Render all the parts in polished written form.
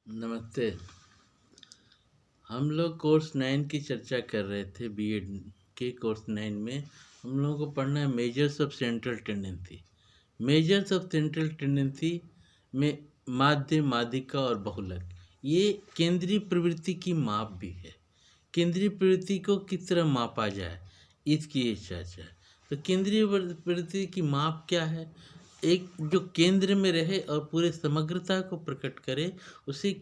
नमस्ते। हम लोग कोर्स 9 की चर्चा कर रहे थे। बीएड के कोर्स 9 में हम लोगों को पढ़ना है measures of central tendency. Measures of central tendency में माध्य, माध्यिका और बहुलक ये केंद्रीय प्रवृत्ति की माप भी है। केंद्रीय प्रवृत्ति को किस तरह मापा जाए, इसकी ये चर्चा है। तो केंद्रीय प्रवृत्ति की माप क्या है? एक जो केंद्र में रहे और पूरे समग्रता को प्रकट करे, उसे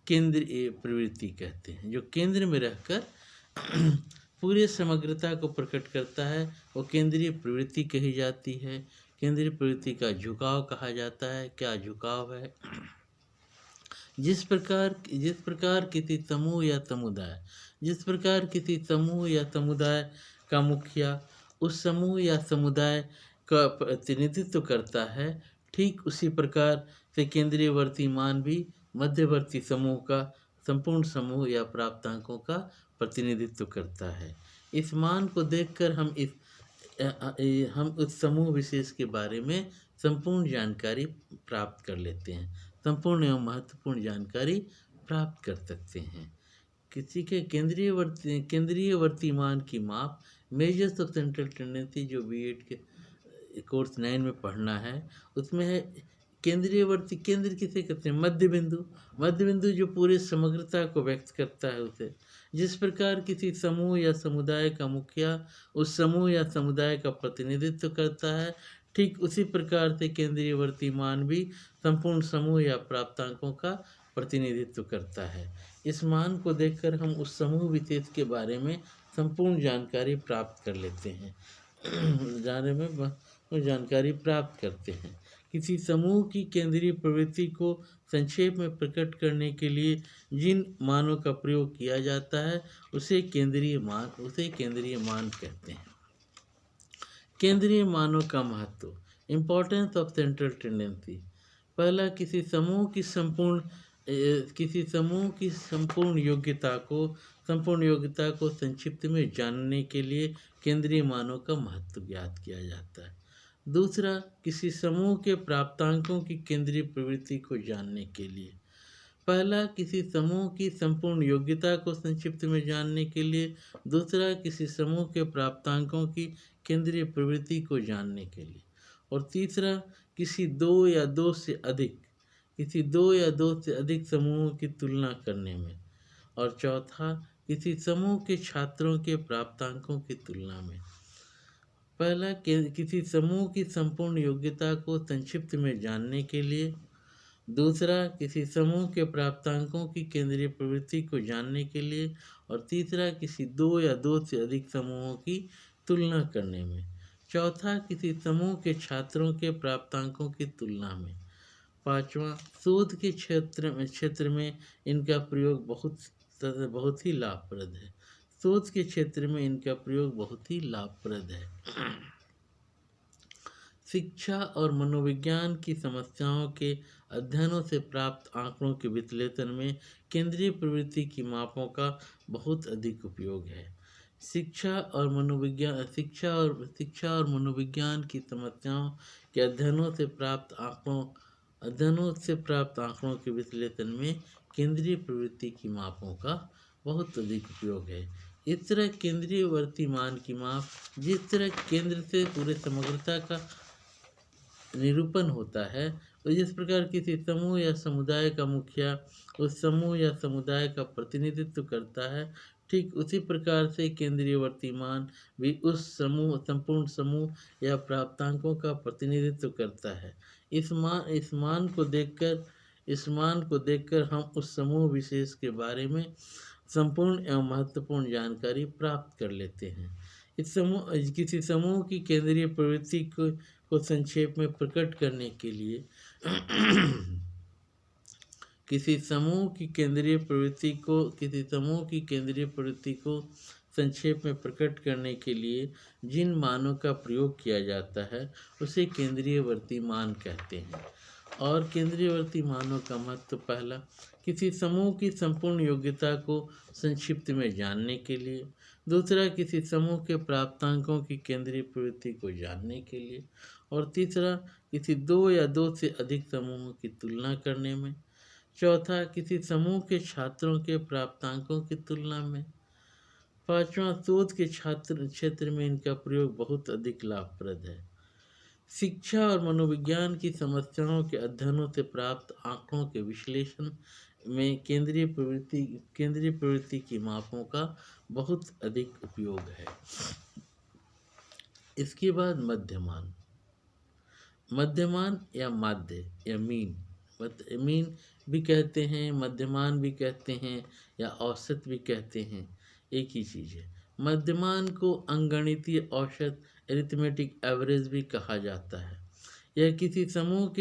केंद्रीय प्रवृत्ति कहते हैं। जो केंद्र में रहकर पूरे समग्रता को प्रकट करता है, वो केंद्रीय प्रवृत्ति कही जाती है। केंद्रीय प्रवृत्ति का झुकाव कहा जाता है। क्या झुकाव है? जिस प्रकार किसी समूह या समुदाय का मुखिया उस समूह या समुदाय का प्रतिनिधित्व करता है, ठीक उसी प्रकार से केंद्रीयवर्ती मान भी मध्यवर्ती समूह का, संपूर्ण समूह या प्राप्तांकों का प्रतिनिधित्व करता है। इस मान को देखकर हम उस समूह विशेष के बारे में संपूर्ण जानकारी प्राप्त कर लेते हैं, संपूर्ण एवं महत्वपूर्ण जानकारी प्राप्त कर सकते हैं। किसी के केंद्रीयवर्ती मान की माप, मेजर्स ऑफ सेंट्रल टेंडेंसी, जो बीएड के कोर्स 9 में पढ़ना है, उसमें है केंद्रीयवर्ती। केंद्र किसे कहते हैं? मध्य बिंदु जो पूरे समग्रता को व्यक्त करता है उसे। जिस प्रकार किसी समूह या समुदाय का मुखिया उस समूह या समुदाय का प्रतिनिधित्व करता है, ठीक उसी प्रकार से केंद्रीयवर्ती मान भी संपूर्ण समूह या प्राप्तांकों का प्रतिनिधित्व करता है। इस मान को देखकर हम उस समूह विशेष के बारे में संपूर्ण जानकारी प्राप्त कर लेते हैं जानकारी प्राप्त करते हैं। किसी समूह की केंद्रीय प्रवृत्ति को संक्षेप में प्रकट करने के लिए जिन मानों का प्रयोग किया जाता है, उसे केंद्रीय मान कहते हैं। केंद्रीय मानों का महत्व, इम्पोर्टेंस ऑफ सेंट्रल टेंडेंसी। पहला, किसी समूह की संपूर्ण योग्यता को संक्षिप्त में जानने के लिए केंद्रीय मानों का महत्व ज्ञात किया जाता है। दूसरा, किसी समूह के प्राप्तांकों की केंद्रीय प्रवृत्ति को जानने के लिए। पहला, किसी समूह की संपूर्ण योग्यता को संक्षिप्त में जानने के लिए। दूसरा, किसी समूह के प्राप्तांकों की केंद्रीय प्रवृत्ति को जानने के लिए। और तीसरा, किसी दो या दो से अधिक समूहों की तुलना करने में। और चौथा, किसी समूह के छात्रों के प्राप्तांकों की तुलना में। पहला, किसी समूह की संपूर्ण योग्यता को संक्षिप्त में जानने के लिए। दूसरा, किसी समूह के प्राप्तांकों की केंद्रीय प्रवृत्ति को जानने के लिए। और तीसरा, किसी दो या दो से अधिक समूहों की तुलना करने में। चौथा, किसी समूह के छात्रों के प्राप्तांकों की तुलना में। पांचवा, शोध के क्षेत्र में इनका प्रयोग बहुत ही लाभप्रद है। शोध के क्षेत्र में इनका प्रयोग बहुत ही लाभप्रद है। शिक्षा और मनोविज्ञान की समस्याओं के अध्ययनों से प्राप्त आंकड़ों के विश्लेषण में केंद्रीय प्रवृत्ति की मापों का बहुत अधिक उपयोग है। शिक्षा और मनोविज्ञान की समस्याओं के अध्ययनों से प्राप्त आंकड़ों के विश्लेषण में केंद्रीय प्रवृत्ति की मापों का बहुत अधिक उपयोग है। इस तरह केंद्रीयवर्ती मान की माप, जिस तरह केंद्र से पूरे समग्रता का निरूपण होता है, और जिस प्रकार किसी समूह या समुदाय का मुखिया उस समूह या समुदाय का प्रतिनिधित्व करता है, ठीक उसी प्रकार से केंद्रीयवर्ती मान भी उस संपूर्ण समूह या प्राप्तांकों का प्रतिनिधित्व करता है। इस मान को देखकर हम उस समूह विशेष के बारे में संपूर्ण एवं महत्वपूर्ण जानकारी प्राप्त कर लेते हैं। किसी समूह की केंद्रीय प्रवृत्ति को संक्षेप में प्रकट करने के लिए किसी समूह की केंद्रीय प्रवृत्ति को संक्षेप में प्रकट करने के लिए जिन मानों का प्रयोग किया जाता है, उसे केंद्रीयवर्ती मान कहते हैं। और केंद्रीयवर्ती मानों का महत्व, पहला, किसी समूह की संपूर्ण योग्यता को संक्षिप्त में जानने के लिए। दूसरा, किसी समूह के प्राप्तांकों की केंद्रीय प्रवृत्ति को जानने के लिए। और तीसरा, किसी दो या दो से अधिक समूहों की तुलना करने में। चौथा, किसी समूह के छात्रों के प्राप्तांकों की तुलना में। पांचवा, शोध के छात्र क्षेत्र में इनका प्रयोग बहुत अधिक लाभप्रद है। शिक्षा और मनोविज्ञान की समस्याओं के अध्ययनों से प्राप्त आंकड़ों के विश्लेषण में केंद्रीय प्रवृत्ति की मापों का बहुत अधिक उपयोग है। इसके बाद मध्यमान। मध्यमान या माध्य या मीन भी कहते हैं, मध्यमान भी कहते हैं या औसत भी कहते हैं, एक ही चीज़ है। मध्यमान को अंगणितीय औसत अरिथमेटिक एवरेज भी कहा जाता है। यह किसी समूह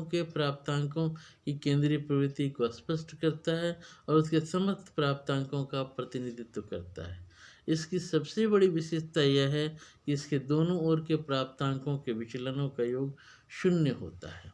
के प्राप्तांकों की केंद्रीय प्रवृत्ति को स्पष्ट करता है और उसके समस्त प्राप्तांकों का प्रतिनिधित्व करता है। इसकी सबसे बड़ी विशेषता यह है कि इसके दोनों ओर के प्राप्तांकों के विचलनों का योग शून्य होता है।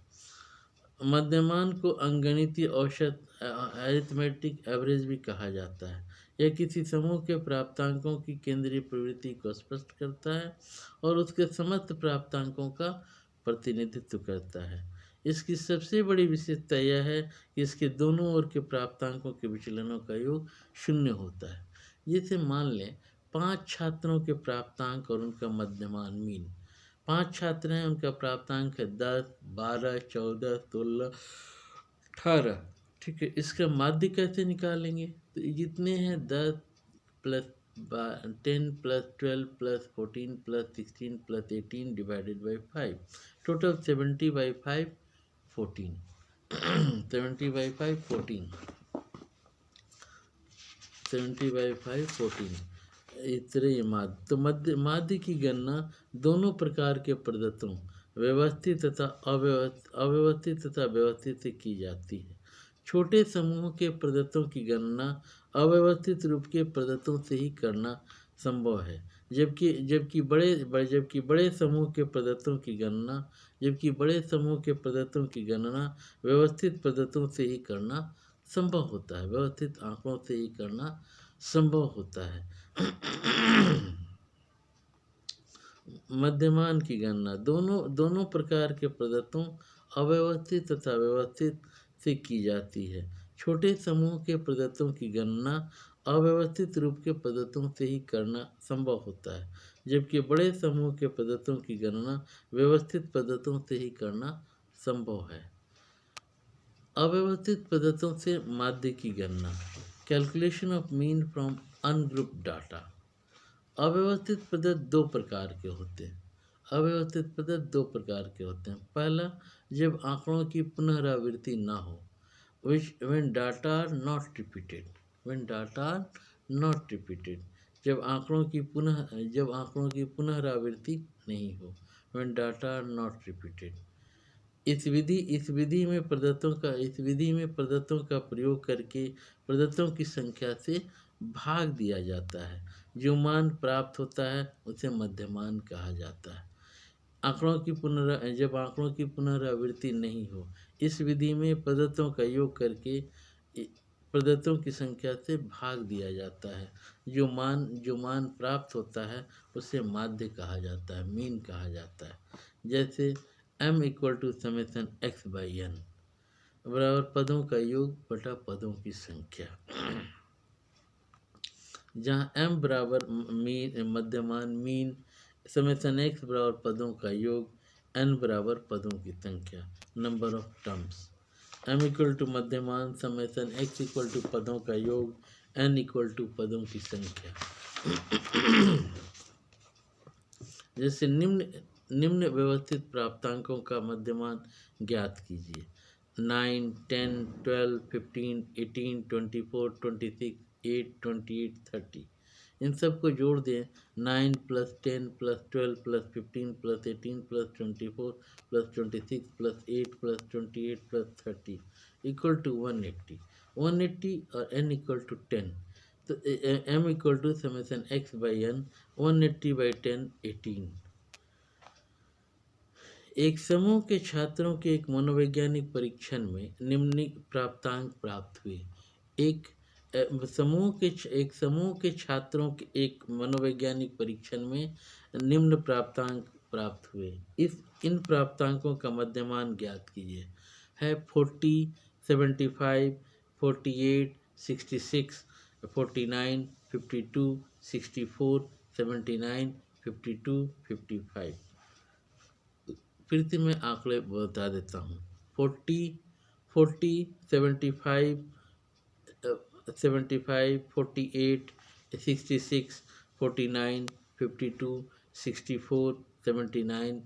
मध्यमान को अंगणितीय औसत अरिथमेटिक एवरेज भी कहा जाता है। यह किसी समूह के प्राप्तांकों की केंद्रीय प्रवृत्ति को स्पष्ट करता है और उसके समस्त प्राप्तांकों का प्रतिनिधित्व करता है। इसकी सबसे बड़ी विशेषता यह है कि इसके दोनों ओर के प्राप्तांकों के विचलनों का योग शून्य होता है। जैसे मान लें 5 छात्रों के प्राप्तांक और उनका मध्यमान मीन। 5 छात्र हैं, उनका प्राप्तांक है 10, 12, 14, 16, 18। ठीक है, इसका माध्य कैसे निकालेंगे? तो जितने हैं 10 plus 10 plus 12 plus 14 plus 16 plus 18 divided by 5, total 70/5 14 70/5 14 70/5 14 इस तरह ये माध्य। तो माध्य की गणना दोनों प्रकार के प्रदत्तों व्यवस्थित तथा अव्यवस्थित तथा व्यवस्थित से की जाती है। छोटे समूह के प्रदत्तों की गणना अव्यवस्थित रूप के प्रदत्तों से ही करना संभव है, जबकि बड़े समूह के प्रदत्तों की गणना व्यवस्थित प्रदत्तों से ही करना संभव होता है, व्यवस्थित आंकड़ों से ही करना संभव होता है। मध्यमान की गणना दोनों प्रकार के प्रदत्तों अव्यवस्थित तथा व्यवस्थित से की जाती है। छोटे समूह के प्रदत्तों की गणना अव्यवस्थित रूप के प्रदत्तों से ही करना संभव होता है, जबकि बड़े समूह के प्रदत्तों की गणना व्यवस्थित प्रदत्तों से ही करना संभव है। अव्यवस्थित प्रदत्तों से माध्य की गणना। Calculation of mean from ungrouped data. अव्यवस्थित प्रदत्त दो प्रकार के होते हैं। पहला, जब आंकड़ों की पुनरावृत्ति ना हो, when data are not repeated, जब आंकड़ों की पुनरावृत्ति नहीं हो, when data are not repeated। इस विधि में प्रदत्तों का प्रयोग करके प्रदत्तों की संख्या से भाग दिया जाता है। जो मान प्राप्त होता है उसे मध्यमान कहा जाता है। जब आंकड़ों की पुनरावृत्ति नहीं हो, इस विधि में प्रदत्तों का योग करके प्रदत्तों की संख्या से भाग दिया जाता है। जो मान प्राप्त होता है उसे माध्य कहा जाता है, मीन कहा जाता है। जैसे m = समेसन x/n बराबर पदों का योग बटा पदों की संख्या। जहाँ m बराबर मध्यमान मीन, समेसन x बराबर पदों का योग, n बराबर पदों की संख्या, नंबर ऑफ टर्म्स। m = मध्यमान, समेसन x = पदों का योग, n = पदों की संख्या। जैसे निम्न व्यवस्थित प्राप्तांकों का मध्यमान ज्ञात कीजिए। 9, 10, 12, 15, 18, 24, 26, 8, 28, 30। इन सबको जोड़ दें। 9 + 10 + 12 + 15 + 18 + 24 + 26 + 8 + 28 + 30 = 180। 180 और n = 10। तो m = समेसन x/n, 180/10 18। एक समूह के छात्रों के एक मनोवैज्ञानिक परीक्षण में निम्न प्राप्तांक प्राप्त हुए। एक समूह के छात्रों के एक मनोवैज्ञानिक परीक्षण में निम्न प्राप्तांक प्राप्त हुए। इन प्राप्तांकों का मध्यमान ज्ञात कीजिए। है 40, 75, 48, 66, 49, 52, 64, 79, 52, 55। फिर से मैं आंकड़े बता देता हूँ। 40, 40, 75, 75, 48, 66, 49, 52, 64, 79,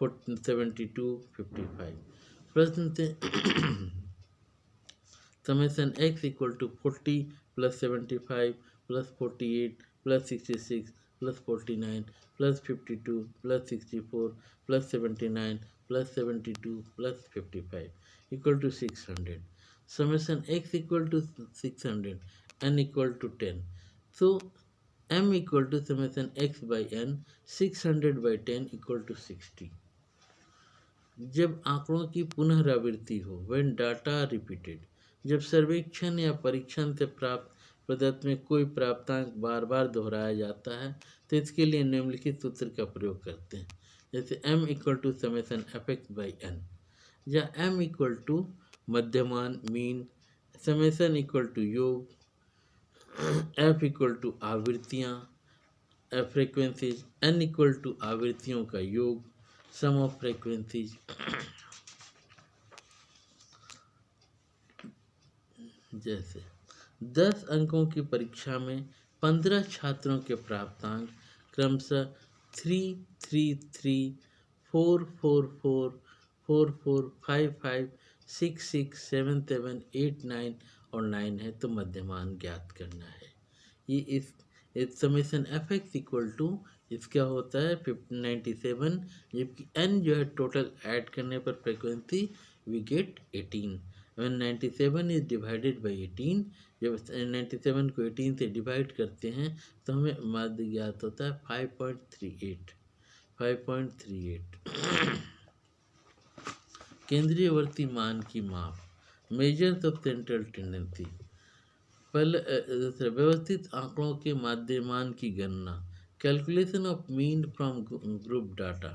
72, 55। प्रश्न से summation x equal to 40 plus 75 plus 48 plus 66 plus 49 plus 52 plus 64 plus 79 plus 72 plus 55 equal to 600। Summation x equal to 600, n equal to 10. So m equal to summation x by n, 600 by 10 equal to 60. जब आंकड़ों की पुनरावृत्ति हो, when data repeated, जब सर्वेक्षण या परीक्षण से प्राप्त प्रदत्त में कोई प्राप्तांक बार बार दोहराया जाता है तो इसके लिए निम्नलिखित सूत्र का प्रयोग करते हैं। जैसे m equal to summation F X by N, या m इक्वल टू मध्यमान मीन, समेसन इक्वल टू योग, f इक्वल टू आवृत्तियाँ फ्रीक्वेंसीज, n इक्वल टू आवृत्तियों का योग, सम ऑफ फ्रीक्वेंसीज। जैसे 10 अंकों की परीक्षा में 15 छात्रों के प्राप्तांक क्रमशः 3, 3, 3, 4, 4, 4, 4, 4, 5, 5, 6, 6, 7, 7, 8, 9 और 9 है, तो मध्यमान ज्ञात करना है। ये इस summation F X equal to इसका होता है 97, जबकि n जो है टोटल ऐड करने पर frequency we get 18। when 97 is divided by 18, जब 97 को 18 से डिवाइड करते हैं तो हमें माध्य ज्ञात होता है 5.38। 5.38 केंद्रीयवर्ती मान की माप, मेजर्स ऑफ सेंट्रल टेंडेंसी। पहले दूसरा, व्यवस्थित आंकड़ों के माध्यमान की गणना, calculation of mean from group data.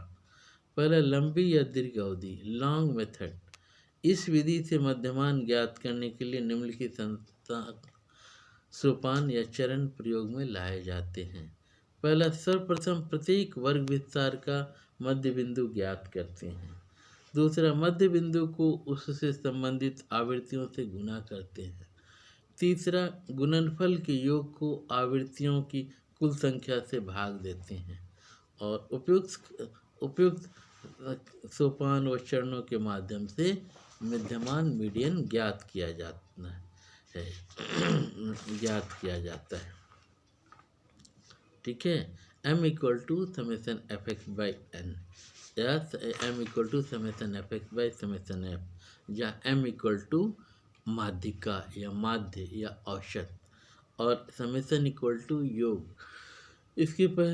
पहला, लंबी या दीर्घ अवधि, लॉन्ग मेथड। इस विधि से मध्यमान ज्ञात करने के लिए निम्नलिखित सोपान या चरण प्रयोग में लाए जाते हैं। पहला, सर्वप्रथम प्रत्येक वर्ग विस्तार का मध्य बिंदु ज्ञात करते हैं। दूसरा, मध्य बिंदु को उससे संबंधित आवृत्तियों से गुणा करते हैं। तीसरा, गुणनफल के योग को आवृत्तियों की कुल संख्या से भाग देते हैं। और उपयुक्त सोपान व चरणों के माध्यम से मध्यमान मीडियन ज्ञात किया जाता है। ठीक है। m equal to summation F X by N, या m equal to summation F X by summation F, या m इक्वल टू माध्यिका या माध्य या औसत, और समेसन इक्वल टू योग। इसके पर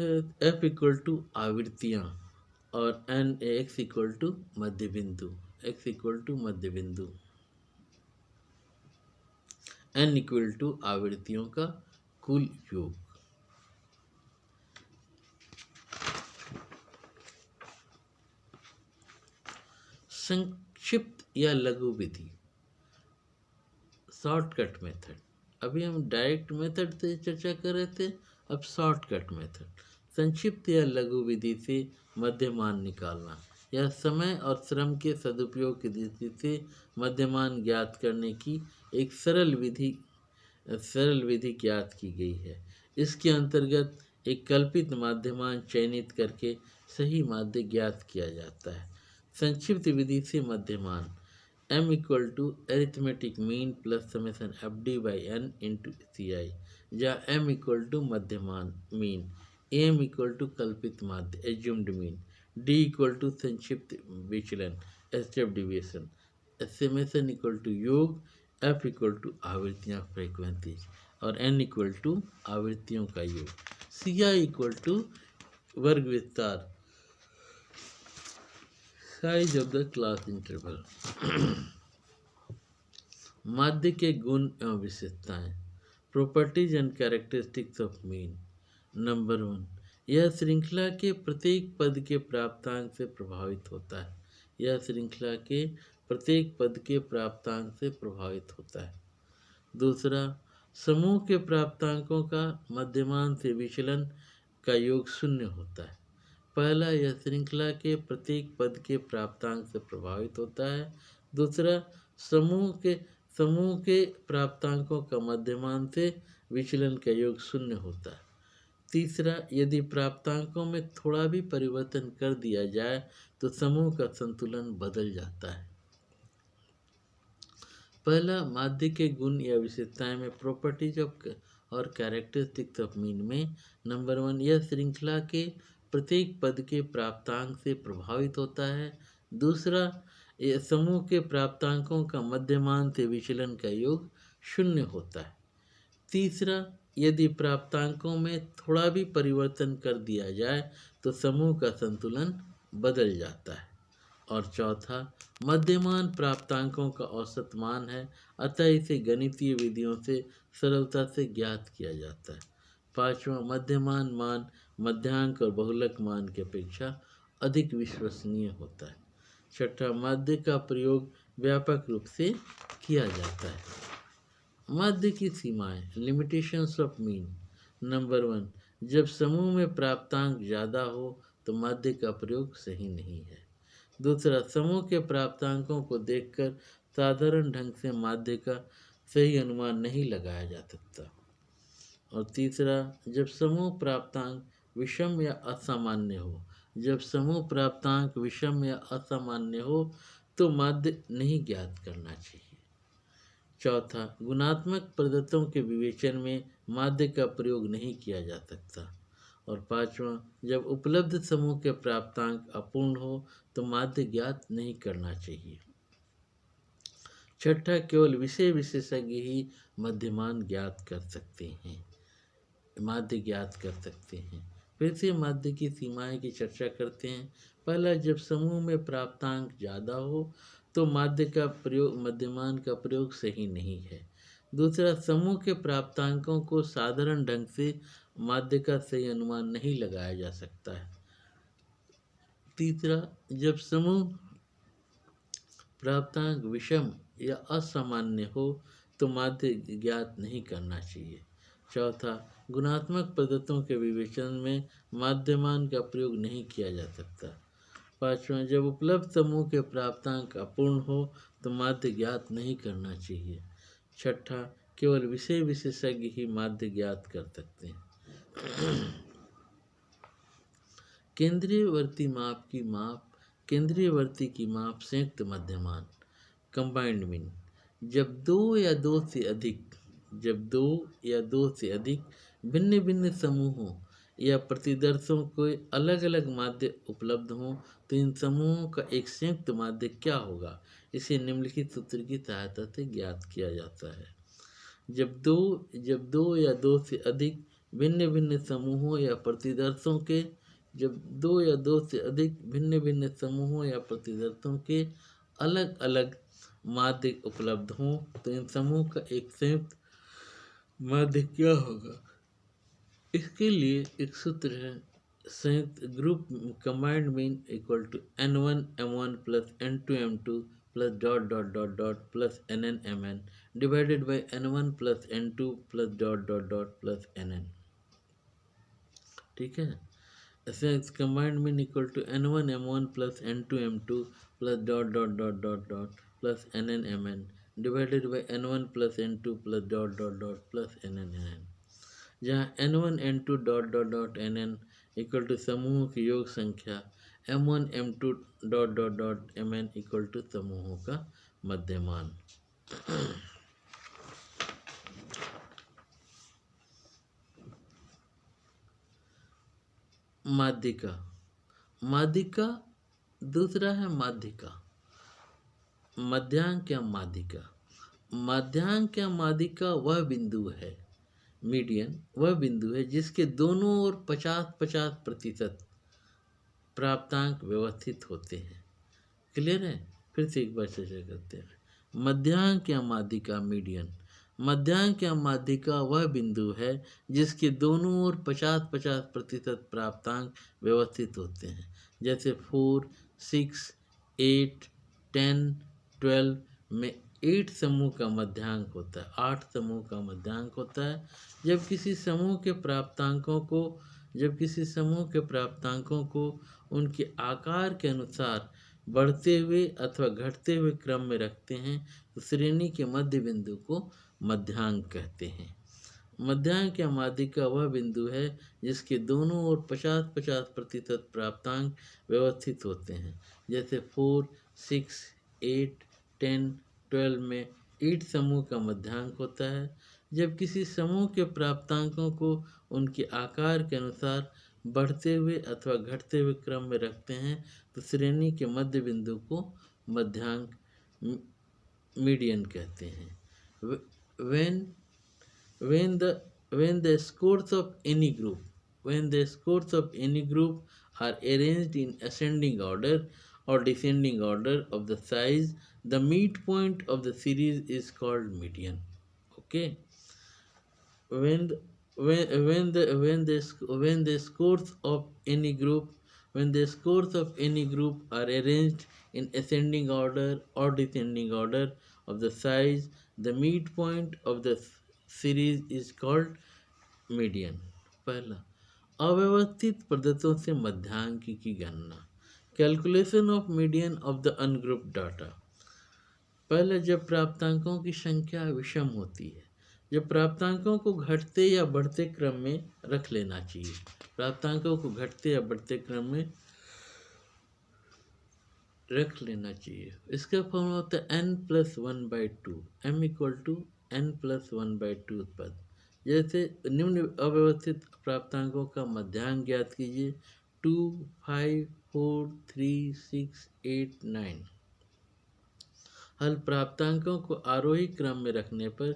f इक्वल टू आवृत्तियाँ, और n x इक्वल टू मध्य बिंदु, x इक्वल टू मध्य बिंदु, n इक्वल टू आवृत्तियों का कुल योग। संक्षिप्त या लघु विधि, शॉर्टकट मेथड। अभी हम डायरेक्ट मेथड से चर्चा कर रहे थे, अब शॉर्टकट मेथड। संक्षिप्त या लघु विधि से मध्यमान निकालना या समय और श्रम के सदुपयोग की दृष्टि से मध्यमान ज्ञात करने की एक सरल विधि ज्ञात की गई है। इसके अंतर्गत एक कल्पित माध्यमान चयनित करके सही माध्य ज्ञात किया जाता है। संक्षिप्त विधि से मध्यमान m equal to arithmetic mean plus summation F D by N into C I, या m इक्वल टू मध्यमान मीन, am इक्वल टू कल्पित माध्य assumed mean, d equal to संक्षिप्त विचलन step deviation, summation equal to योग, f equal to आवृत्तियाँ frequencies, और n equal to आवृत्तियों का योग, ci इक्वल टू वर्ग विस्तार size of the class interval. माध्य के गुण एवं विशेषताएं, properties and characteristics of mean. Number 1, यह श्रृंखला के प्रत्येक पद के प्राप्तांक से प्रभावित होता है। यह श्रृंखला के प्रत्येक पद के प्राप्तांक से प्रभावित होता है। दूसरा, समूह के प्राप्तांकों का मध्यमान से विचलन का योग शून्य होता है। पहला, यह श्रृंखला के प्रत्येक पद के प्राप्तांक से प्रभावित होता है। दूसरा, समूह के प्राप्तांकों का मध्यमान से विचलन का योग शून्य होता है। तीसरा, यदि प्राप्तांकों में थोड़ा भी परिवर्तन कर दिया जाए तो समूह का संतुलन बदल जाता है। पहला, माध्य के गुण या विशेषताएं में प्रॉपर्टीज ऑफ और कैरेक्टरिस्टिक्स ऑफ मीन में नंबर 1, यह श्रृंखला के प्रत्येक पद के प्राप्तांक से प्रभावित होता है। दूसरा, यह समूह के प्राप्तांकों का मध्यमान से विचलन का योग शून्य होता है। तीसरा, यदि प्राप्तांकों में थोड़ा भी परिवर्तन कर दिया जाए तो समूह का संतुलन बदल जाता है। और चौथा, मध्यमान प्राप्तांकों का औसत मान है, अतः इसे गणितीय विधियों से सरलता से ज्ञात किया जाता है। पांचवा, मध्यमान मान मध्यांक और बहुलक मान की अपेक्षा अधिक विश्वसनीय होता है। छठा, माध्य का प्रयोग व्यापक रूप से किया जाता है। माध्य की सीमाएं, लिमिटेशंस ऑफ मीन। नंबर 1, जब समूह में प्राप्तांक ज़्यादा हो तो माध्य का प्रयोग सही नहीं है। दूसरा, समूह के प्राप्तांकों को देखकर साधारण ढंग से माध्य का सही अनुमान नहीं लगाया जा सकता। और तीसरा, जब समूह प्राप्तांक विषम या असामान्य हो तो माध्य नहीं ज्ञात करना चाहिए। चौथा, गुणात्मक पद्धतों के विवेचन में माध्य का प्रयोग नहीं किया जा सकता। और पांचवा, जब उपलब्ध समूह के प्राप्तांक अपूर्ण हो तो माध्य ज्ञात नहीं करना चाहिए। छठा, केवल विषय विशेषज्ञ ही मध्यमान ज्ञात कर सकते हैं, माध्य ज्ञात कर सकते हैं। फिर से माध्य की सीमाएं की चर्चा करते हैं। पहला, जब समूह में प्राप्तांक ज़्यादा हो तो मध्यमान का प्रयोग सही नहीं है। दूसरा, समूह के प्राप्तांकों को साधारण ढंग से माध्य का सही अनुमान नहीं लगाया जा सकता है। तीसरा, जब समूह प्राप्तांक विषम या असामान्य हो तो माध्य ज्ञात नहीं करना चाहिए। चौथा, गुणात्मक पद्धतों के विवेचन में माध्यमान का प्रयोग नहीं किया जा सकता। पांचवा, जब उपलब्ध समूह के प्राप्तांक अपूर्ण हो तो माध्य ज्ञात नहीं करना चाहिए। छठा, केवल विषय विशेषज्ञ ही माध्य ज्ञात कर सकते हैं। केंद्रीयवर्ती की माप संयुक्त मध्यमान, कंबाइंड मीन। जब दो या दो से अधिक भिन्न भिन्न समूहों या प्रतिदर्शों के अलग अलग माध्य उपलब्ध हों तो इन समूहों का एक संयुक्त माध्य क्या होगा, इसे निम्नलिखित सूत्र की सहायता से ज्ञात किया जाता है। जब दो या दो से अधिक भिन्न भिन्न समूहों या प्रतिदर्शों के अलग अलग माध्य उपलब्ध हों तो इन समूह का एक संयुक्त माध्य क्या होगा, इसके लिए एक सूत्र है, संयुक्त group combined mean equal to n1 m1 plus n2 m2 plus dot dot dot dot plus nn mn divided by n1 plus n2 plus dot dot dot plus nn। ठीक है, संयुक्त combined mean equal to n1 m1 plus n2 m2 plus dot dot dot dot dot plus nn mn divided by n1 plus n2 plus dot dot dot plus nn mn, जहाँ n1 n2 dot dot dot nn equal to समूहों की योग संख्या, m1 m2 dot dot dot mn equal to समूहों का मध्यमान। माध्यिका दूसरा है माध्यिका। मध्यांक या माध्यिका। मध्यांक या माध्यिका वह बिंदु है, मीडियन वह बिंदु है जिसके दोनों ओर 50-50% प्राप्तांक व्यवस्थित होते हैं। क्लियर है, फिर से एक बार चर्चा करते हैं। मध्यांक या माध्यिका, मीडियन। मध्यांक या माध्यिका वह बिंदु है जिसके दोनों ओर 50-50% प्राप्तांक व्यवस्थित होते हैं, जैसे 4, 6, 8, 10, 12 में 8 समूह का मध्यांक होता है, 8 समूह का मध्यांक होता है। जब किसी समूह के प्राप्तांकों को उनके आकार के अनुसार बढ़ते हुए अथवा घटते हुए क्रम में रखते हैं तो श्रेणी के मध्य बिंदु को मध्यांक कहते हैं। मध्यांक या माध्यिका वह बिंदु है जिसके दोनों ओर 50-50% प्राप्तांक व्यवस्थित होते हैं। जैसे 4, 6, 8, 10, 12 में 8 समूह का मध्यांक होता है। जब किसी समूह के प्राप्तांकों को उनके आकार के अनुसार बढ़ते हुए अथवा घटते हुए क्रम में रखते हैं तो श्रेणी के मध्य बिंदु को मध्यांक मीडियन कहते हैं। When the scores of any group are arranged in ascending order or descending order of the size, the midpoint of the series is called median. Okay. When the scores of any group are arranged in ascending order or descending order of the size, the midpoint of the series is called median. पहला, अव्यवस्थित प्रदत्तों से मध्यांक की गणना, calculation of median of the ungrouped data. पहले जब प्राप्तांकों की संख्या विषम होती है, जब प्राप्तांकों को घटते या बढ़ते क्रम में रख लेना चाहिए, प्राप्तांकों को घटते या बढ़ते क्रम में रख लेना चाहिए। इसका फॉर्मूला होता है n+1/2, m = n+1/2 पद। जैसे निम्न अव्यवस्थित प्राप्तांकों का मध्यांक ज्ञात कीजिए 2, 5, 4, 3, 6, 8, 9। हल प्राप्तांकों को आरोही क्रम में रखने पर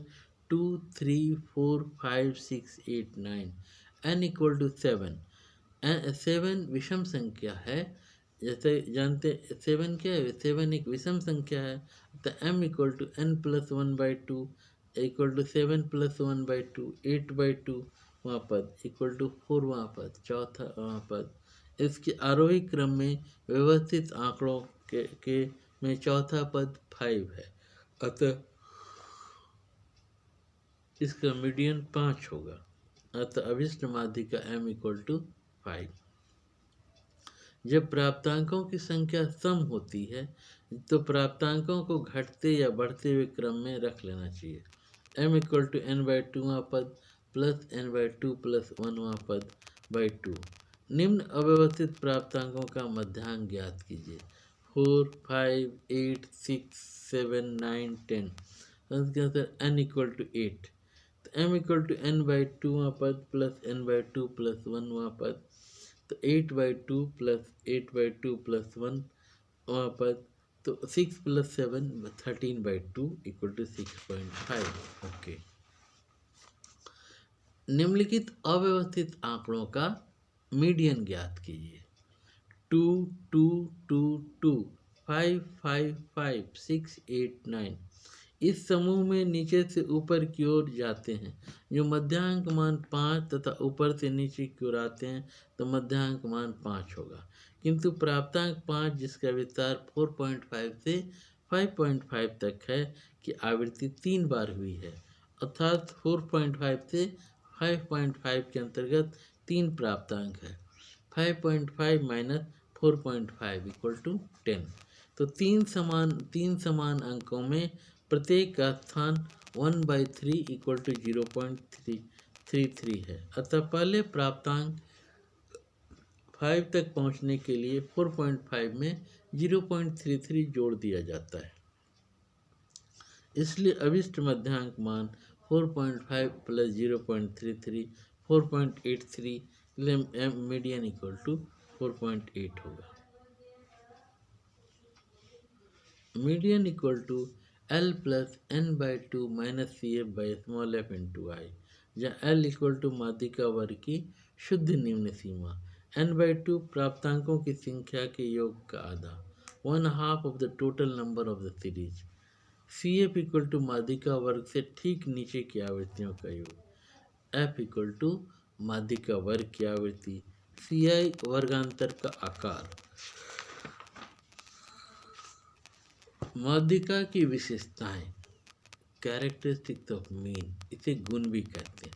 2, 3, 4, 5, 6, 8, 9, n = 7। 7 विषम संख्या है, जैसे जानते 7 क्या है, 7 एक विषम संख्या है। तो m = n+1/2 = 7+1/2, 8/2 वहाँ पद = 4 वहाँ पद, चौथा वहाँ पद। इसके आरोही क्रम में व्यवस्थित आंकड़ों के में चौथा पद 5 है, अतः इसका मीडियन 5 होगा। अतः अभिष्ट माध्यिका m = 5। जब प्राप्तांकों की संख्या सम होती है तो प्राप्तांकों को घटते या बढ़ते हुए क्रम में रख लेना चाहिए। m = n/2 पद प्लस n/2 + 1 पद by 2। निम्न अव्यवस्थित प्राप्तांकों का मध्यांक ज्ञात कीजिए 4, 5, 8, 6, 7, 9, 10। उसके अंदर n = 8। तो m = n/2 पद प्लस n/2 + 1 पद, तो 8/2 + 8/2 + 1 पद, तो 6 + 7 13/2 = 6.5। ओके। निम्नलिखित अव्यवस्थित आंकड़ों का मीडियन ज्ञात कीजिए 2, 2, 2, 2, 5, 5, 5, 6, 8, 9। इस समूह में नीचे से ऊपर की ओर जाते हैं जो मध्यांक मान 5 तथा ऊपर से नीचे की ओर आते हैं तो मध्यांक मान 5 होगा। किंतु प्राप्तांक 5 जिसका विस्तार 4.5 से 5.5 तक है की आवृत्ति 3 बार हुई है, अर्थात 4.5 से 5.5 के अंतर्गत 3 प्राप्तांक है। 5.5 - 4.5 = 10। तो तीन समान अंकों में प्रत्येक का स्थान 1/3 = 0.33 है। अतः पहले प्राप्तांक 5 तक पहुंचने के लिए 4.5 में 0.33 जोड़ दिया जाता है। इसलिए अभिष्ट मध्यांक मान 4.5 + 0.33 4.83, मीडियन = 4.8 होगा। Median = L + n/2 - CF/f × I, जहाँ L = माध्यिका वर्ग की शुद्ध निम्न सीमा, n/2 प्राप्तांकों की संख्या के योग का आधा, 1/2 of the total number of the series। CF = माध्यिका वर्ग से ठीक नीचे की आवृत्तियों का योग, F = माध्यिका वर्ग की आवृत्ति, CI वर्गांतर का आकार। माध्यिका की विशेषताएं, कैरेक्टरिस्टिक्स ऑफ मीन, इसे गुण भी कहते हैं।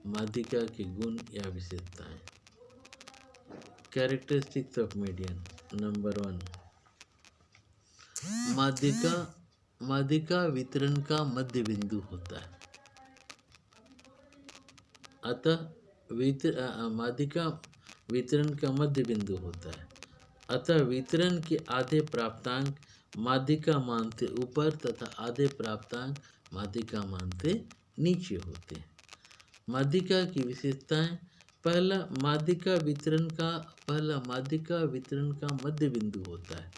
माध्यिका के गुण या विशेषताएं। Characteristics of median. नंबर 1, माध्यिका माध्यिका वितरण का मध्य बिंदु होता है। अतः माध्यिका वितरण का मध्य बिंदु होता है। अतः वितरण के आधे प्राप्तांक माध्यिका मान से ऊपर तथा आधे प्राप्तांक माध्यिका मान से नीचे होते हैं। माध्यिका की विशेषताएं। पहला माध्यिका वितरण का मध्य बिंदु होता है।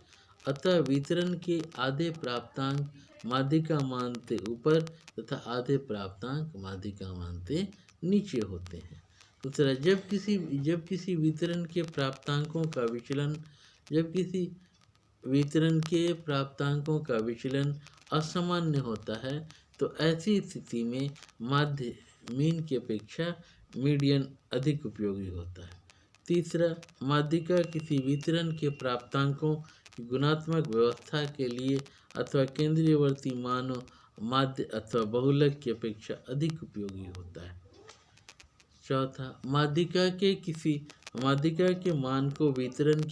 अतः वितरण के आधे प्राप्तांक माध्यिका मान से ऊपर तथा आधे प्राप्तांक माध्यिका मान से नीचे होते हैं। दूसरा, जब किसी वितरण के प्राप्तांकों का विचलन असामान्य होता है तो ऐसी स्थिति में माध्य मीन की अपेक्षा मीडियन अधिक उपयोगी होता है। तीसरा, माध्यिका किसी वितरण के प्राप्तांकों की गुणात्मक व्यवस्था के लिए अथवा केंद्रीयवर्ती मानों माध्य अथवा बहुलक की अपेक्षा अधिक उपयोगी होता है। चौथा, माध्यिका के मान को वितरण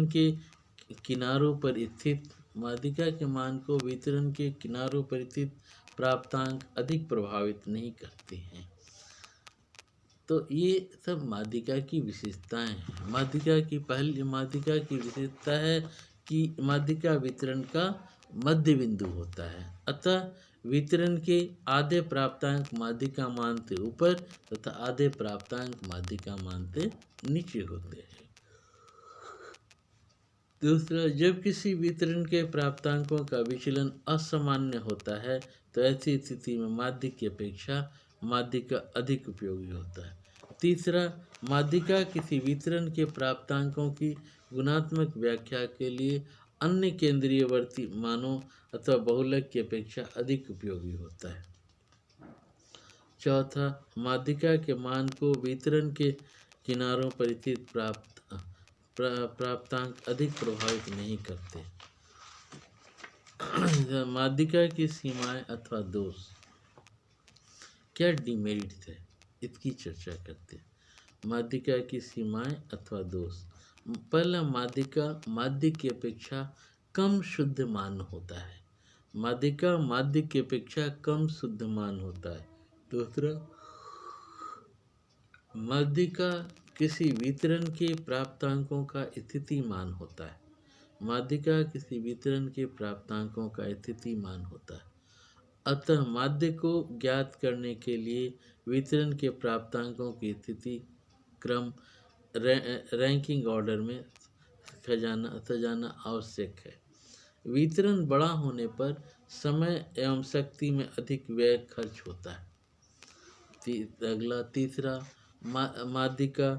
के किनारों पर स्थित प्राप्तांक अधिक प्रभावित नहीं करते हैं। तो ये सब माध्यिका की विशेषताएं हैं। माध्यिका की विशेषता है कि माध्यिका वितरण का मध्य बिंदु होता है। अतः वितरण के आधे प्राप्तांक माध्यिका मान से ऊपर तथा आधे प्राप्तांक माध्यिका मान से नीचे होते हैं। दूसरा, जब किसी वितरण के प्राप्तांकों का विचलन असामान्य होता है तो ऐसी स्थिति में माध्य की अपेक्षा माध्यिका अधिक उपयोगी होता है। तीसरा, माध्यिका किसी वितरण के प्राप्तांकों की गुणात्मक व्याख्या के लिए अन्य केंद्रीयवर्ती मानों अथवा बहुलक की अपेक्षा अधिक उपयोगी होता है। चौथा, माध्यिका के मान को वितरण के किनारों पर स्थित प्राप्तांक अधिक प्रभावित नहीं करते। माध्यिका की सीमाएं अथवा दोष, क्या डिमेरिट्स है, इसकी चर्चा करते हैं। माध्यिका की सीमाएं अथवा दोष। पहला, माध्य की अपेक्षा कम शुद्ध मान होता है। माध्यिका माध्य की अपेक्षा कम शुद्ध मान होता है। दूसरा, माध्यिका किसी वितरण के प्राप्तांकों का स्थिति मान होता है। माध्यिका किसी वितरण के प्राप्तांकों का स्थिति मान होता है। अतः माध्य को ज्ञात करने के लिए वितरण के प्राप्तांकों की स्थिति क्रम रैंकिंग ऑर्डर में सजाना आवश्यक है। वितरण बड़ा होने पर समय एवं शक्ति में अधिक व्यय खर्च होता है। तीसरा, माध्यिका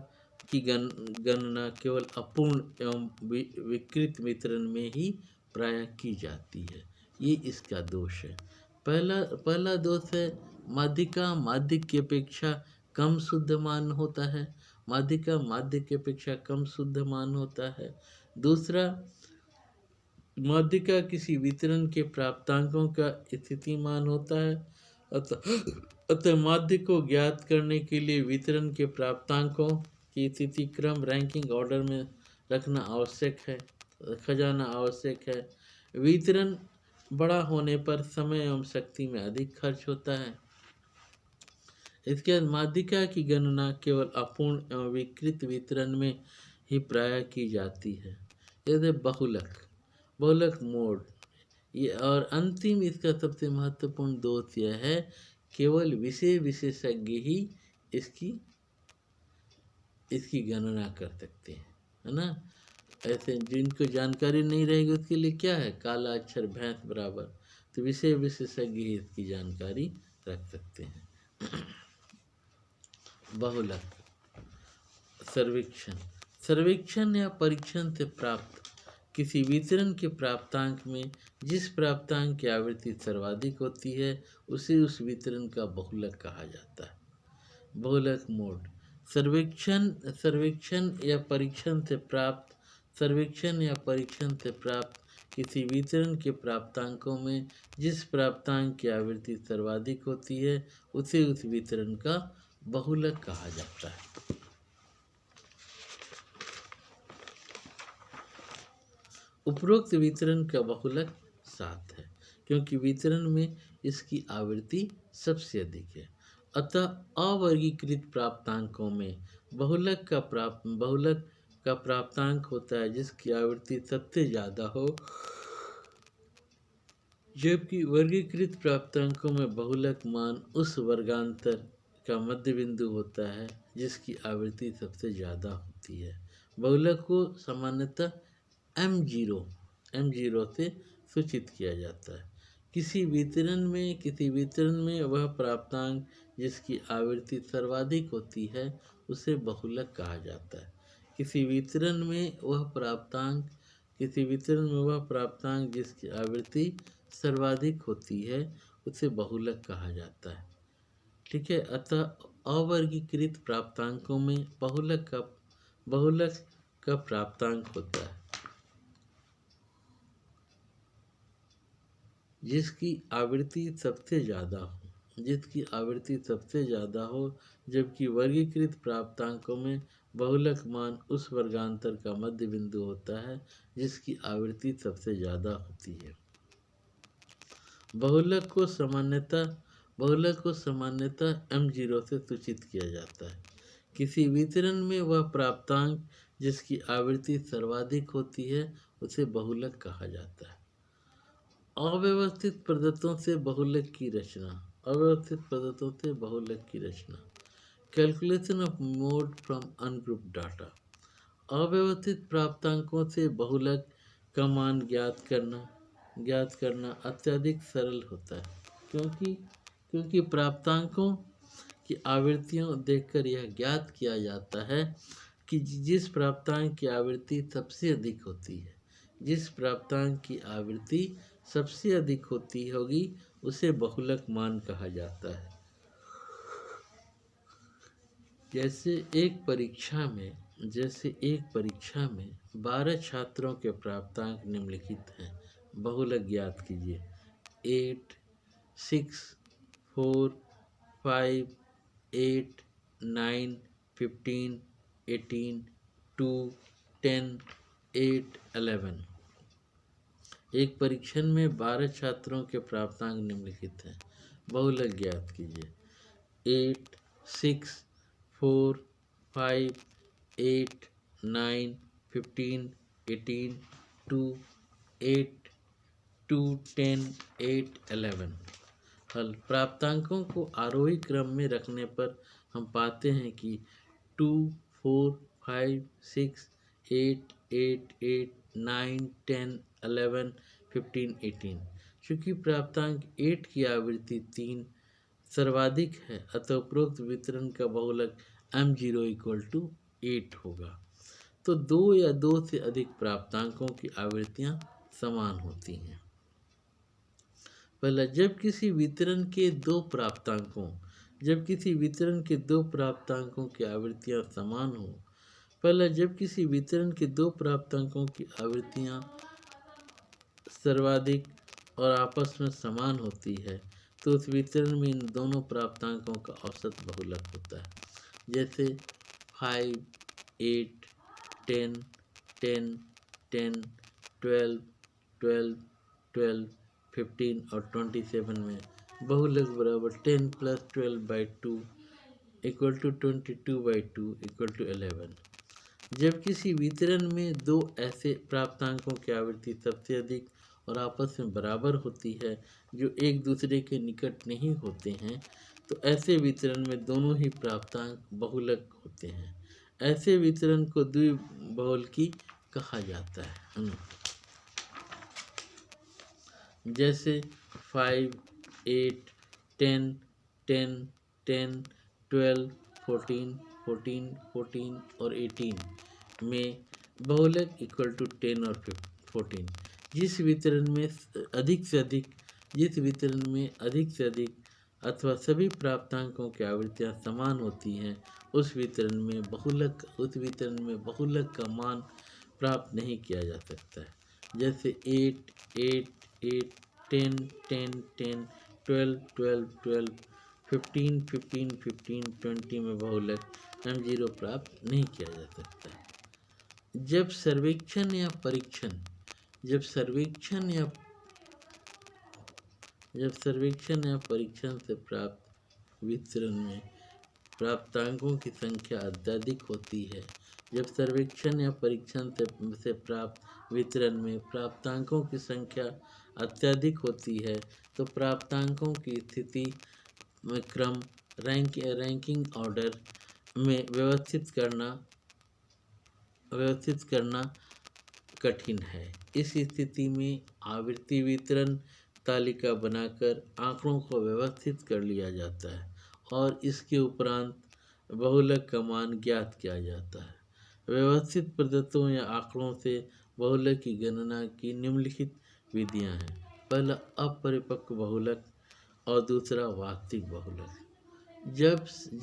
की गणना केवल अपूर्ण एवं विकृत वितरण में ही प्रायः की जाती है। ये इसका दोष है। पहला दोष है माध्यिका माध्य की अपेक्षा कम शुद्ध मान होता है। माध्यिका माध्य की अपेक्षा कम शुद्ध मान होता है। दूसरा, माध्यिका किसी वितरण के प्राप्तांकों का स्थिति मान होता है। अतः माध्य को ज्ञात करने के लिए वितरण के प्राप्तांकों की स्थिति क्रम रैंकिंग ऑर्डर में रखा जाना आवश्यक है। वितरण बड़ा होने पर समय एवं शक्ति में अधिक खर्च होता है। इसके बाद माध्यिका की गणना केवल अपूर्ण एवं विकृत वितरण में ही प्रायः की जाती है। जैसे बहुलक मोड। ये और अंतिम इसका सबसे महत्वपूर्ण दोष यह है, केवल विषय विशेषज्ञ ही इसकी गणना कर सकते हैं, है ना। ऐसे जिनको जानकारी नहीं रहेगी उसके लिए क्या है, काला अक्षर भैंस बराबर। तो विषय विशेषज्ञ ही इसकी जानकारी रख सकते हैं। बहुलक। सर्वेक्षण या परीक्षण से प्राप्त किसी वितरण के प्राप्तांक में जिस प्राप्तांक की आवृत्ति सर्वाधिक होती है उसे उस वितरण का बहुलक कहा जाता है। बहुलक मोड। सर्वेक्षण या परीक्षण से प्राप्त सर्वेक्षण या परीक्षण से प्राप्त किसी वितरण के प्राप्तांकों में जिस प्राप्तांक की आवृत्ति सर्वाधिक होती है उसे उस वितरण का बहुलक कहा जाता है। उपरोक्त वितरण का बहुलक 7 है क्योंकि वितरण में इसकी आवृत्ति सबसे अधिक है। अतः अवर्गीकृत प्राप्तांकों में बहुलक का प्राप्तांक होता है जिसकी आवृत्ति सबसे ज़्यादा हो, जबकि वर्गीकृत प्राप्तांकों में बहुलक मान उस वर्गांतर का मध्य बिंदु होता है जिसकी आवृत्ति सबसे ज़्यादा होती है। बहुलक को सामान्यतः m0 से सूचित किया जाता है। किसी वितरण में वह प्राप्तांक जिसकी आवृत्ति सर्वाधिक होती है उसे बहुलक कहा जाता है। किसी वितरण में वह प्राप्तांक जिसकी आवृत्ति सर्वाधिक होती है उसे बहुलक कहा जाता है। ठीक है। अतः अवर्गीकृत प्राप्तांकों में बहुलक का प्राप्तांक होता है जिसकी आवृत्ति सबसे ज़्यादा हो, जबकि वर्गीकृत प्राप्तांकों में बहुलक मान उस वर्गांतर का मध्य बिंदु होता है जिसकी आवृत्ति सबसे ज़्यादा होती है। बहुलक को सामान्यतः m0 से सूचित किया जाता है। किसी वितरण में वह प्राप्तांक जिसकी आवृत्ति सर्वाधिक होती है उसे बहुलक कहा जाता है। अव्यवस्थित प्रदत्तों से बहुलक की रचना। Calculation of mode from ungrouped data. अव्यवस्थित प्राप्तांकों से बहुलक का मान ज्ञात करना अत्यधिक सरल होता है क्योंकि प्राप्तांकों की आवृत्तियों देखकर यह ज्ञात किया जाता है कि जिस प्राप्तांक की आवृत्ति सबसे अधिक होगी उसे बहुलक मान कहा जाता है। जैसे एक परीक्षा में 12 छात्रों के प्राप्तांक निम्नलिखित हैं। बहुलक ज्ञात कीजिए। 8, 6, 4, 5, 8, 9, 15, 18, 2, 10, 8, 11। एक परीक्षण में 12 छात्रों के प्राप्तांक निम्नलिखित हैं। बहुलक ज्ञात कीजिए। 8, 6, 4, 5, 8, 9, 15, 18, 2, 8, 2, 10, 8, 11। हल। प्राप्तांकों को आरोही क्रम में रखने पर हम पाते हैं कि 2, 4, 5, 6, 8, 8, 8, 9, 10, 11, 15, 18। चूँकि प्राप्तांक 8 की आवृत्ति 3 सर्वाधिक है अतः उपरोक्त वितरण का बहुलक m0 = 8 होगा। तो 2 या 2 से अधिक प्राप्तांकों की आवृत्तियां समान होती हैं। पहला, जब किसी वितरण के दो प्राप्तांकों की आवृत्तियां समान हो। जब किसी वितरण के दो प्राप्तांकों की आवृत्तियां सर्वाधिक और आपस में समान होती है तो उस वितरण में इन दोनों प्राप्तांकों का औसत बहुलक होता है। जैसे 5, 8, 10, 10, 10, 12, 12, 12, 15 और 27 में बहुलक बराबर 10 + 12/2 = 22/2 = 11। जब किसी वितरण में दो ऐसे प्राप्तांकों की आवृत्ति सबसे अधिक और आपस में बराबर होती है जो एक दूसरे के निकट नहीं होते हैं तो ऐसे वितरण में दोनों ही प्राप्तांक बहुलक होते हैं। ऐसे वितरण को द्विबहुलकी कहा जाता है। जैसे 5, 8, 10, 10, 10, 12, 14, 14, 14 और 18 में बहुलक = 10 और 14। जिस वितरण में अधिक से अधिक अथवा सभी प्राप्तांकों की आवृत्तियां समान होती हैं उस वितरण में बहुलक का मान प्राप्त नहीं किया जा सकता है। जैसे 8 8 8 10 10 10 12 12 12 15 15 15 20 में बहुलक M0 प्राप्त नहीं किया जा सकता है। जब सर्वेक्षण या परीक्षण जब सर्वेक्षण या परीक्षण से प्राप्त वितरण में प्राप्तांकों की संख्या अत्यधिक होती है। जब सर्वेक्षण या परीक्षण से प्राप्त वितरण में प्राप्तांकों की संख्या अत्यधिक होती है तो प्राप्तांकों की स्थिति में क्रम रैंकिंग ऑर्डर में व्यवस्थित करना कठिन है। इस स्थिति में आवृत्ति वितरण तालिका बनाकर आंकड़ों को व्यवस्थित कर लिया जाता है और इसके उपरांत बहुलक का मान ज्ञात किया जाता है। व्यवस्थित पद्धतियों या आंकड़ों से बहुलक की गणना की निम्नलिखित विधियां हैं। पहला अपरिपक्व बहुलक और दूसरा वास्तविक बहुलक।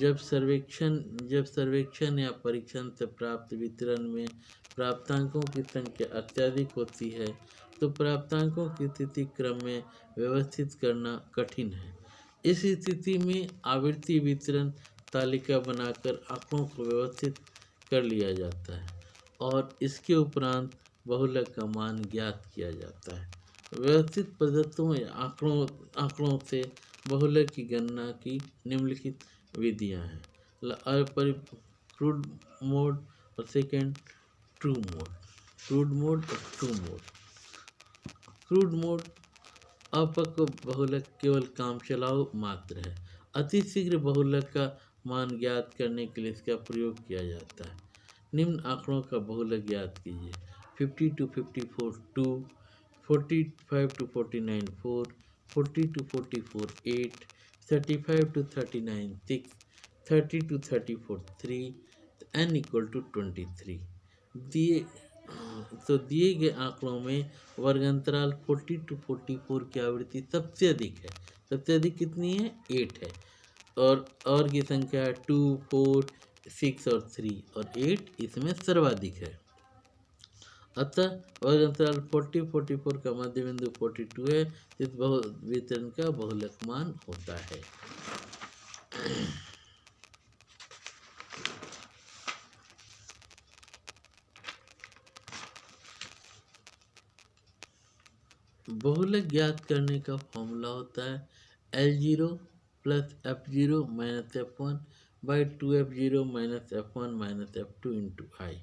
जब सर्वेक्षण या परीक्षण से प्राप्त वितरण में प्राप्तांकों की संख्या अत्यधिक होती है तो प्राप्तांकों की स्थिति क्रम में व्यवस्थित करना कठिन है। इस स्थिति में आवृत्ति वितरण तालिका बनाकर आंकड़ों को व्यवस्थित कर लिया जाता है और इसके उपरांत बहुलक का मान ज्ञात किया जाता है। व्यवस्थित पद्धतियों या आंकड़ों से बहुलक की गणना की निम्नलिखित विधियां हैं। क्रूड मोड और second true mode. Crude mode और ट्रू मोड। क्रूड मोड अपक्व बहुलक केवल काम चलाओ मात्र है। अति शीघ्र बहुलक का मान ज्ञात करने के लिए इसका प्रयोग किया जाता है। निम्न आंकड़ों का बहुलक ज्ञात कीजिए। 50 to 54 2, 45 to 49 4, 40 to 44 8, 35 to 39 6, 30 to 34 3, n equal to 23। दिए गए आंकड़ों में वर्गांतराल 40 to 44 की आवृत्ति सबसे अधिक है। सबसे अधिक कितनी है? 8 है। और की संख्या 2 4 6 और 3 और 8 इसमें सर्वाधिक है। अतः वर्गांतराल 40 44 का मध्य बिंदु 42 है। इस वितरण का बहुलक मान होता है। बहुलक ज्ञात करने का फॉर्मूला होता है L0 plus F0 minus F1 by 2F0 minus F1 minus F2 into I.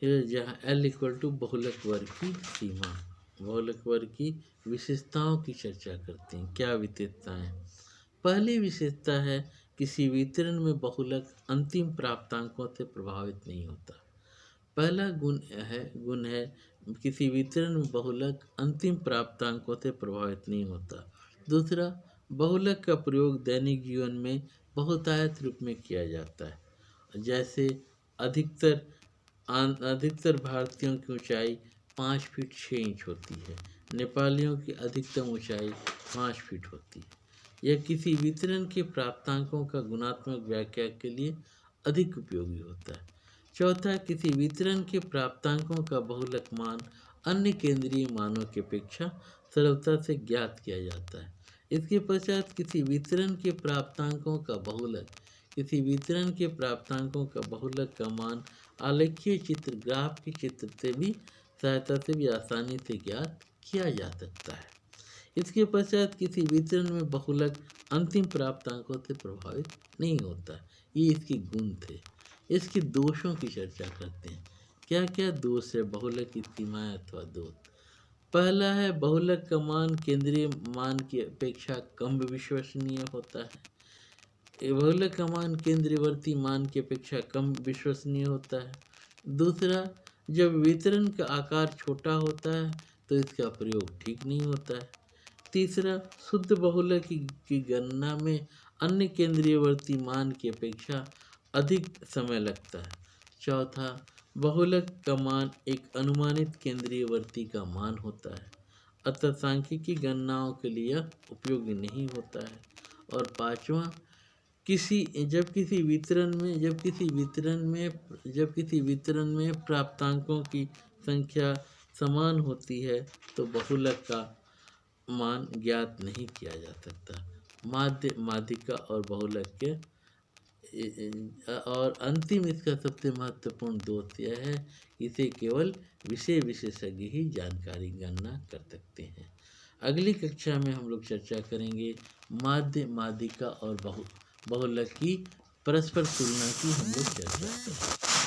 जहाँ L इक्वल टू बहुलक वर्ग की सीमा। बहुलक वर्ग की विशेषताओं की चर्चा करते हैं। क्या विशेषताएं? पहली विशेषता है किसी वितरण में बहुलक अंतिम प्राप्तांकों से प्रभावित नहीं होता। पहला गुण है किसी वितरण में बहुलक अंतिम प्राप्तांकों से प्रभावित नहीं होता। दूसरा, बहुलक का प्रयोग दैनिक जीवन में बहुतायत रूप में किया जाता है। जैसे अधिकतर भारतीयों की ऊंचाई 5 फीट 6 इंच होती है। नेपालियों की अधिकतम ऊंचाई 5 फीट होती है। यह किसी वितरण के प्राप्तांकों का गुणात्मक व्याख्या के लिए अधिक उपयोगी होता है। चौथा, किसी वितरण के प्राप्तांकों का बहुलक मान अन्य केंद्रीय मानों की अपेक्षा सरलता से ज्ञात किया जाता है। इसके पश्चात किसी वितरण के प्राप्तांकों का बहुलक का मान आलेखीय चित्र ग्राफ के चित्र से भी सहायता से भी आसानी से ज्ञात किया जा सकता है। इसके पश्चात किसी वितरण में बहुलक अंतिम प्राप्तांकों से प्रभावित नहीं होता। ये इसके गुण थे। इसके दोषों की चर्चा करते हैं। क्या क्या दोष है बहुलक की सीमाएं अथवा दोष? पहला है बहुलक का मान केंद्रीय मान की अपेक्षा कम विश्वसनीय होता है। बहुलक का मान केंद्रीयवर्ती मान की अपेक्षा कम विश्वसनीय होता है। दूसरा, जब वितरण का आकार छोटा होता है तो इसका प्रयोग ठीक नहीं होता है। तीसरा, शुद्ध बहुलक की गणना में अन्य केंद्रीयवर्ती मान की अपेक्षा अधिक समय लगता है। चौथा, बहुलक का मान एक अनुमानित केंद्रीयवर्ती का मान होता है, अतः सांख्यिकी गणनाओं के लिए उपयोगी नहीं होता है। और पांचवा, जब किसी वितरण में प्राप्तांकों की संख्या समान होती है तो बहुलक का मान ज्ञात नहीं किया जा सकता। माध्य, माध्यिका और बहुलक के और अंतिम इसका सबसे महत्वपूर्ण दोष यह है कि इसे केवल विषय विशेषज्ञ ही जानकारी गणना कर सकते हैं। अगली कक्षा में हम लोग चर्चा करेंगे माध्य, माध्यिका और बहुलक की परस्पर तुलना की हम लोग चर्चा करेंगे।